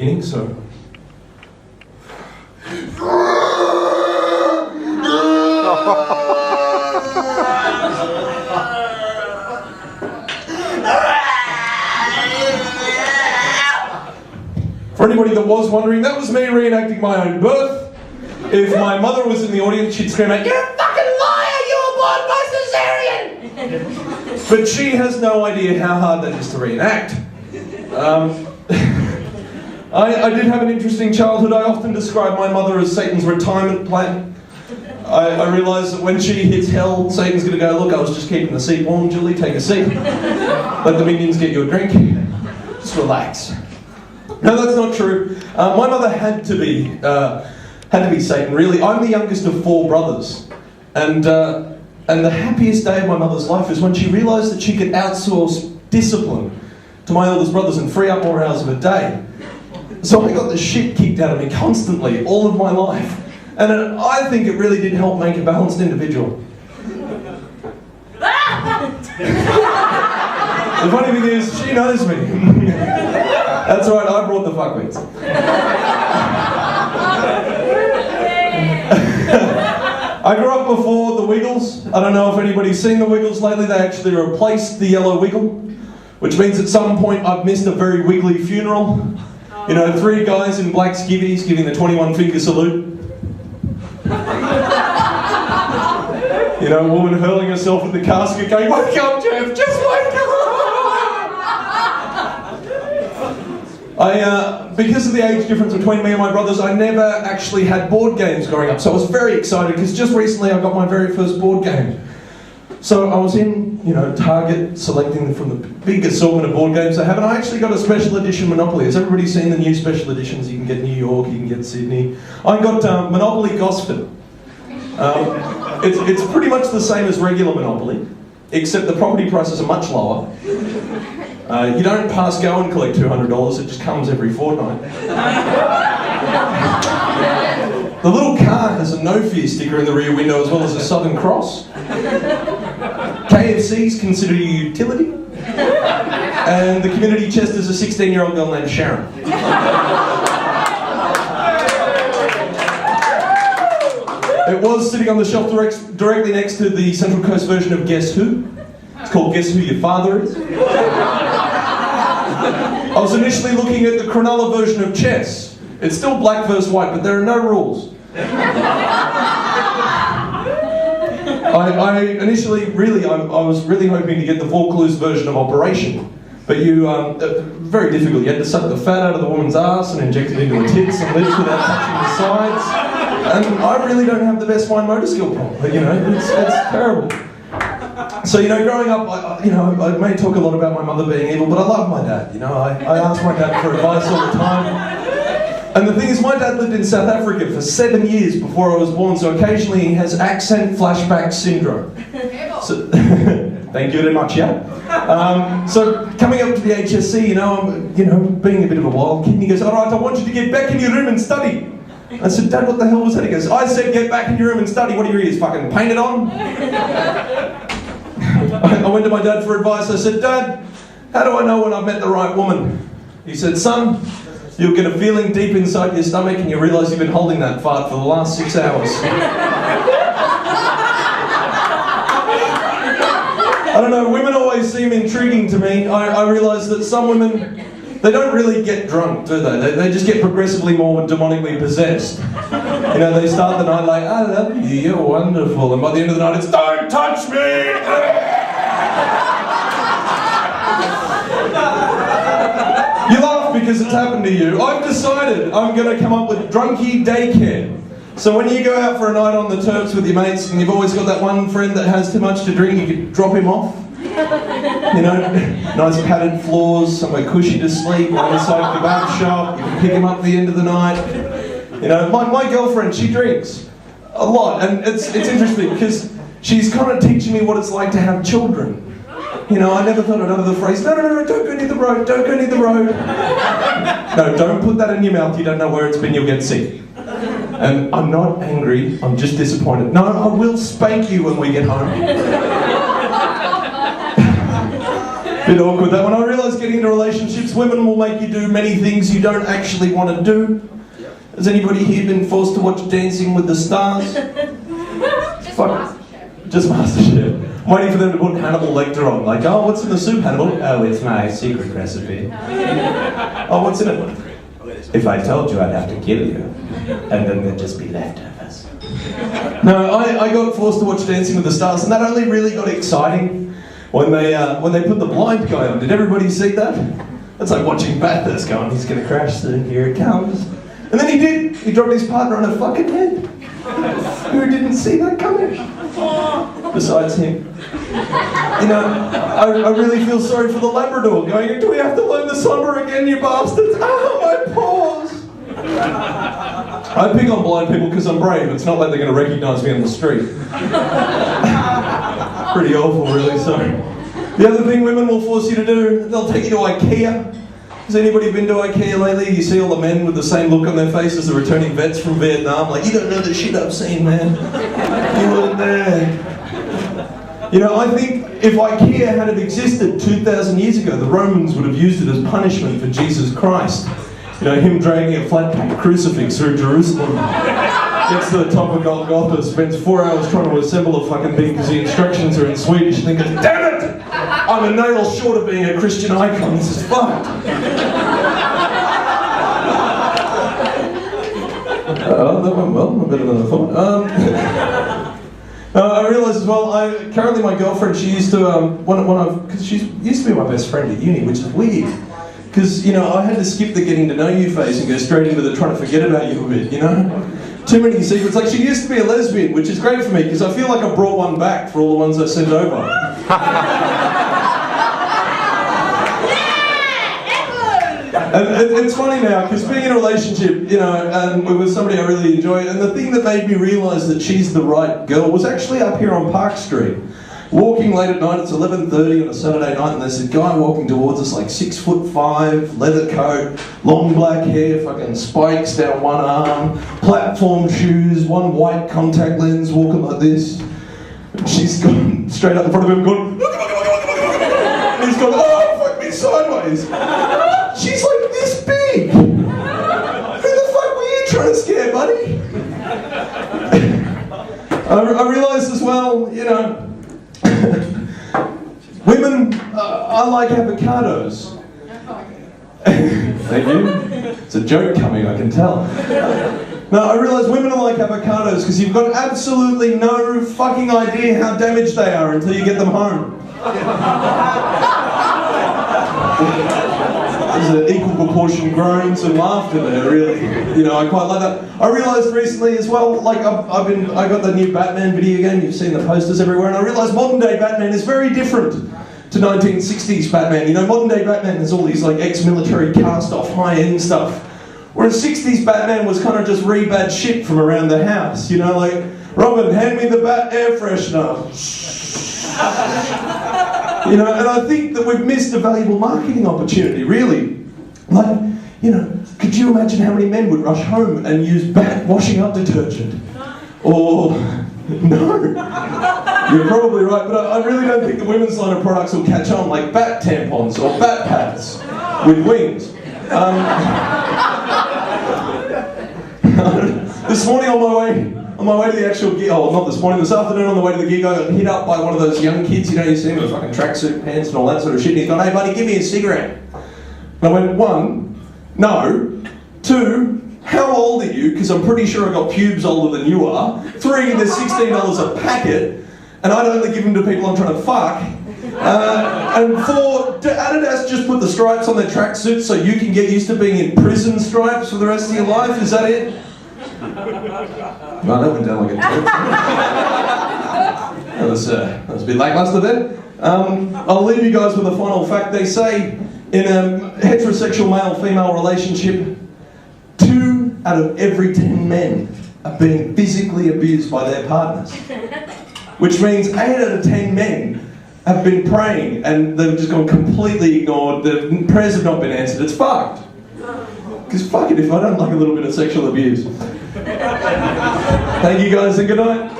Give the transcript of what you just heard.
So for anybody that was wondering, that was me reenacting my own birth. If my mother was in the audience, she'd scream out, "You're a fucking liar, you were born by cesarean!" But she has no idea how hard that is to reenact. I did have an interesting childhood. I often describe my mother as Satan's retirement plan. I realised that when she hits hell, Satan's going to go, "Look, I was just keeping the seat warm, Julie, take a seat. Let the minions get you a drink. Just relax." No, that's not true. My mother had to be Satan, really. I'm the youngest of 4 brothers. And the happiest day of my mother's life is when she realised that she could outsource discipline to my eldest brothers and free up more hours of a day. So I got the shit kicked out of me constantly, all of my life. And I think it really did help make a balanced individual. The funny thing is, she knows me. That's right, I brought the fuckwits. I grew up before the Wiggles. I don't know if anybody's seen the Wiggles lately. They actually replaced the yellow Wiggle, which means at some point I've missed a very wiggly funeral. You know, 3 guys in black skivvies giving the 21-finger salute. You know, a woman hurling herself at the casket going, "Wake up, Jeff, just wake up!" Because of the age difference between me and my brothers, I never actually had board games growing up. So I was very excited because just recently I got my very first board game. So I was in, Target selecting from the big assortment of board games they have, and I actually got a special edition Monopoly. Has everybody seen the new special editions? You can get New York, you can get Sydney. I got Monopoly Gosford. It's pretty much the same as regular Monopoly, except the property prices are much lower. You don't pass go and collect $200, it just comes every fortnight. The little car has a no fear sticker in the rear window as well as a Southern Cross. KFC's considered a utility. And the community chest is a 16-year-old girl named Sharon. It was sitting on the shelf directly next to the Central Coast version of Guess Who. It's called Guess Who Your Father Is. I was initially looking at the Cronulla version of chess. It's still black versus white, but there are no rules. I initially, I was really hoping to get the Vaucluse version of Operation. But very difficult. You had to suck the fat out of the woman's ass and inject it into her tits and lips without touching the sides. And I really don't have the best fine motor skill problem. It's terrible. So, growing up, I may talk a lot about my mother being evil, but I love my dad. I ask my dad for advice all the time. And the thing is, my dad lived in South Africa for 7 years before I was born, so occasionally he has accent flashback syndrome. So, thank you very much, yeah? So, coming up to the HSC, I'm being a bit of a wild kid, and he goes, "All right, I want you to get back in your room and study." I said, "Dad, what the hell was that?" He goes, "I said get back in your room and study. What are your ears, fucking painted on?" I went to my dad for advice. I said, "Dad, how do I know when I've met the right woman?" He said, "Son, you'll get a feeling deep inside your stomach and you realise you've been holding that fart for the last 6 hours." I don't know, women always seem intriguing to me. I realise that some women, they don't really get drunk, do they? They just get progressively more demonically possessed. They start the night like, "I love you, you're wonderful." And by the end of the night it's, "Don't touch me!" You laugh because it's happened to you. I've decided I'm going to come up with drunkie daycare. So when you go out for a night on the turfs with your mates and you've always got that one friend that has too much to drink, you can drop him off. Nice padded floors, somewhere cushy to sleep, one inside a kebab shop, you can pick him up at the end of the night. My girlfriend, she drinks a lot, and it's interesting because she's kind of teaching me what it's like to have children. I never thought I'd utter the phrase, no, don't go near the road, don't go near the road. No, don't put that in your mouth, you don't know where it's been, you'll get sick. And I'm not angry, I'm just disappointed. No, I will spank you when we get home. Bit awkward that one. I realise getting into relationships, women will make you do many things you don't actually want to do. Has anybody here been forced to watch Dancing with the Stars? Just MasterChef. I'm waiting for them to put Hannibal Lecter on. Like, oh, what's in the soup, Hannibal? Oh, it's my secret recipe. Oh, what's in it? If I told you, I'd have to kill you. And then there'd just be leftovers. No, I got forced to watch Dancing with the Stars, and that only really got exciting when they put the blind guy on. Did everybody see that? It's like watching Bathurst going, he's going to crash soon, here it comes. And then he did. He dropped his partner on her fucking head. Who didn't see that coming? Besides him. You know, I really feel sorry for the Labrador going, do we have to learn the slumber again, you bastards? Oh, my paws! I pick on blind people because I'm brave. It's not like they're going to recognise me on the street. Pretty awful, really, sorry. The other thing women will force you to do, they'll take you to IKEA. Has anybody been to IKEA lately? You see all the men with the same look on their faces, the returning vets from Vietnam, like, you don't know the shit I've seen, man. You weren't there. You know, I think if IKEA had existed 2,000 years ago, the Romans would have used it as punishment for Jesus Christ. You know, him dragging a flat-pack crucifix through Jerusalem. Gets to the top of Golgotha, spends 4 hours trying to assemble a fucking thing because the instructions are in Swedish, thinking, damn it! I'm a nail short of being a Christian icon, this is fucked. That went well, better than I thought. I realise as well, currently my girlfriend, she used to, because she used to be my best friend at uni, which is weird. Because, you know, I had to skip the getting to know you phase and go straight into the trying to forget about you a bit, you know? Too many secrets. Like, she used to be a lesbian, which is great for me, because I feel like I brought one back for all the ones I sent over. And it's funny now, because being in a relationship, you know, and with somebody I really enjoy, and the thing that made me realise that she's the right girl was actually up here on Park Street. Walking late at night, it's 11:30 on a Saturday night, and there's a guy walking towards us, like 6'5", leather coat, long black hair, fucking spikes down one arm, platform shoes, one white contact lens, walking like this. And she's gone straight up in front of him, going, look, and he's gone, oh, fuck me sideways. She's like this big. Who the fuck were you trying to scare, buddy? I realised as well, you know, women, I like avocados. Thank you. It's a joke coming, I can tell. No, I realise women are like avocados because you've got absolutely no fucking idea how damaged they are until you get them home. There's an equal proportion groans and laughter there, really. You know, I quite like that. I realised recently as well, like I got the new Batman video game, you've seen the posters everywhere, and I realised modern day Batman is very different to 1960s Batman. You know, modern day Batman has all these like ex-military cast-off high-end stuff. Whereas 60s Batman was kind of just rebad shit from around the house. You know, like, Robin, hand me the Bat air freshener. You know, and I think that we've missed a valuable marketing opportunity, really. Like, you know, could you imagine how many men would rush home and use Bat washing up detergent? Or, no. You're probably right, but I really don't think the women's line of products will catch on, like Bat tampons or Bat pads with wings. This morning on my way to the actual gig, oh, not this morning, this afternoon on the way to the gig, I got hit up by one of those young kids, you know, you see them with fucking tracksuit pants and all that sort of shit, and he's gone, hey buddy, give me a cigarette. And I went, 1, no, 2, how old are you? Because I'm pretty sure I got pubes older than you are. 3, there's $16 a packet, and I'd only give them to people I'm trying to fuck. And 4, do Adidas just put the stripes on their tracksuits so you can get used to being in prison stripes for the rest of your life? Is that it? No, that went down like a tip. That was a bit lackluster there. I'll leave you guys with a final fact. They say in a heterosexual male-female relationship, 2 out of every 10 men are being physically abused by their partners. Which means 8 out of 10 men have been praying and they've just gone completely ignored. The prayers have not been answered. It's fucked. Because fuck it if I don't like a little bit of sexual abuse. Thank you guys and good night.